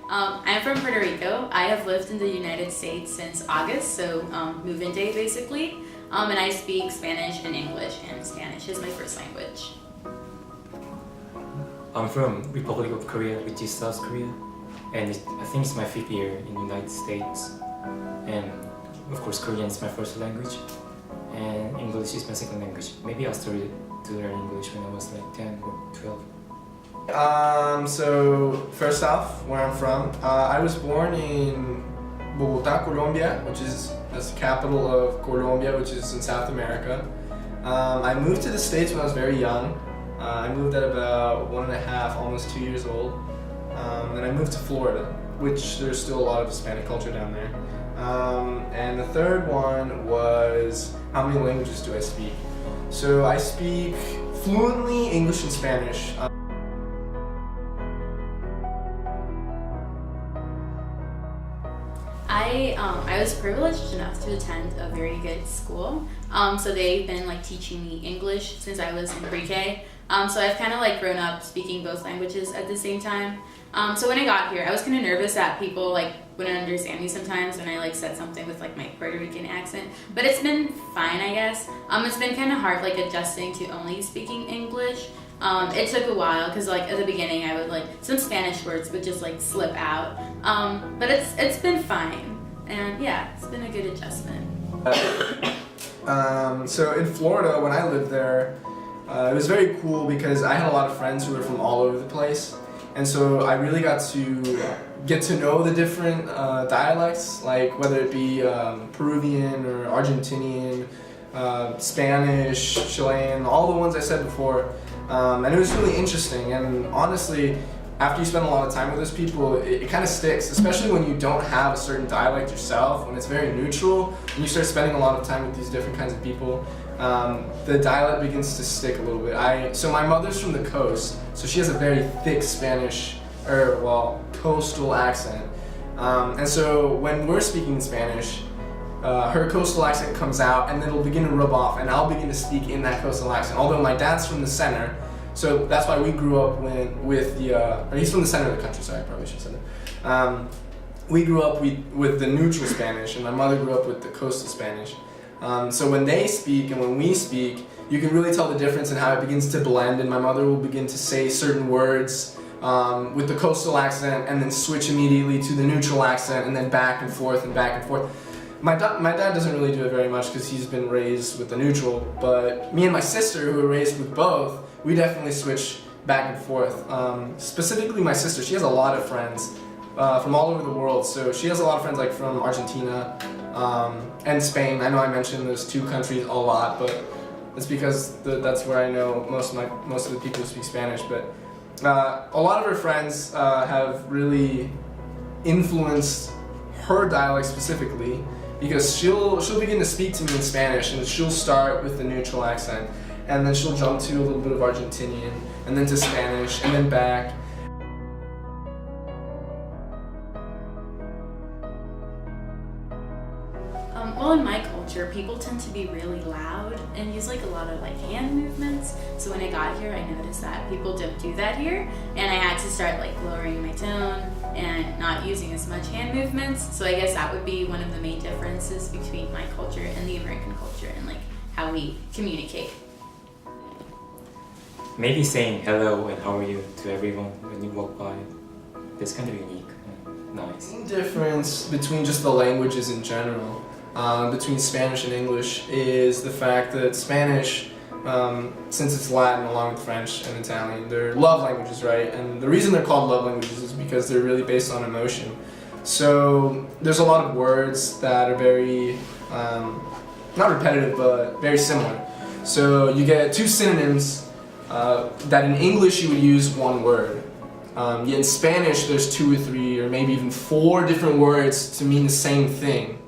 I'm from Puerto Rico. I have lived in the United States since August, so move-in day basically. And I speak Spanish and English, and Spanish is my first language. I'm from Republic of Korea, which is South Korea, and I think it's my 5th year in the United States. And of course, Korean is my first language, and English is my second language. Maybe I started to learn English when I was like 10 or 12. So first off, where I'm from, I was born in Bogotá, Colombia, which is the capital of Colombia, which is in South America. I moved to the States when I was very young. I moved at about 1.5, almost 2 years old. And I moved to Florida, which there's still a lot of Hispanic culture down there. And the third one was, how many languages do I speak? So I speak fluently English and Spanish. I was privileged enough to attend a very good school. So they've been like teaching me English since I was in pre-K. So I've kind of like grown up speaking both languages at the same time. So when I got here, I was kind of nervous that people like wouldn't understand me sometimes when I like said something with like my Puerto Rican accent. But it's been fine, I guess. It's been kind of hard like adjusting to only speaking English. It took a while because like at the beginning I would like some Spanish words would just like slip out. But it's been fine, and yeah, it's been a good adjustment. So in Florida, when I lived there, it was very cool because I had a lot of friends who were from all over the place, and so I really got to get to know the different dialects, like whether it be Peruvian or Argentinian, Spanish, Chilean, all the ones I said before. And it was really interesting, and honestly, after you spend a lot of time with those people, it kind of sticks, especially when you don't have a certain dialect yourself, when it's very neutral, and you start spending a lot of time with these different kinds of people, the dialect begins to stick a little bit. So my mother's from the coast, so she has a very thick Spanish, coastal accent. And so when we're speaking Spanish, her coastal accent comes out, and then it'll begin to rub off, and I'll begin to speak in that coastal accent. Although my dad's from the center, so that's why we grew up or he's from the center of the country, sorry, I probably should have said that. We grew up with the neutral Spanish, and my mother grew up with the coastal Spanish. So when they speak and when we speak, you can really tell the difference in how it begins to blend, and my mother will begin to say certain words with the coastal accent and then switch immediately to the neutral accent, and then back and forth and back and forth. My dad doesn't really do it very much because he's been raised with the neutral, but me and my sister, who were raised with both, we definitely switch back and forth. Specifically my sister, she has a lot of friends from all over the world, so she has a lot of friends like from Argentina and Spain. I know I mentioned those two countries a lot, but it's because that's where I know most of the people who speak Spanish. But a lot of her friends have really influenced her dialect specifically, because she'll begin to speak to me in Spanish, and she'll start with the neutral accent, and then she'll jump to a little bit of Argentinian, and then to Spanish, and then back. Well, in my culture, people tend to be really loud and use like a lot of like hand movements. So when I got here, I noticed that people don't do that here, and I had to start like lowering my tone and not using as much hand movements. So I guess that would be one of the main differences between my culture and the American culture, and like how we communicate. Maybe saying hello and how are you to everyone when you walk by. That's kind of unique and nice. The difference between just the languages in general, between Spanish and English, is the fact that Spanish, since it's Latin along with French and Italian, they're love languages, right? And the reason they're called love languages is because they're really based on emotion. So there's a lot of words that are very, not repetitive, but very similar. So you get two synonyms that in English you would use one word. Yet in Spanish there's 2 or 3 or maybe even 4 different words to mean the same thing.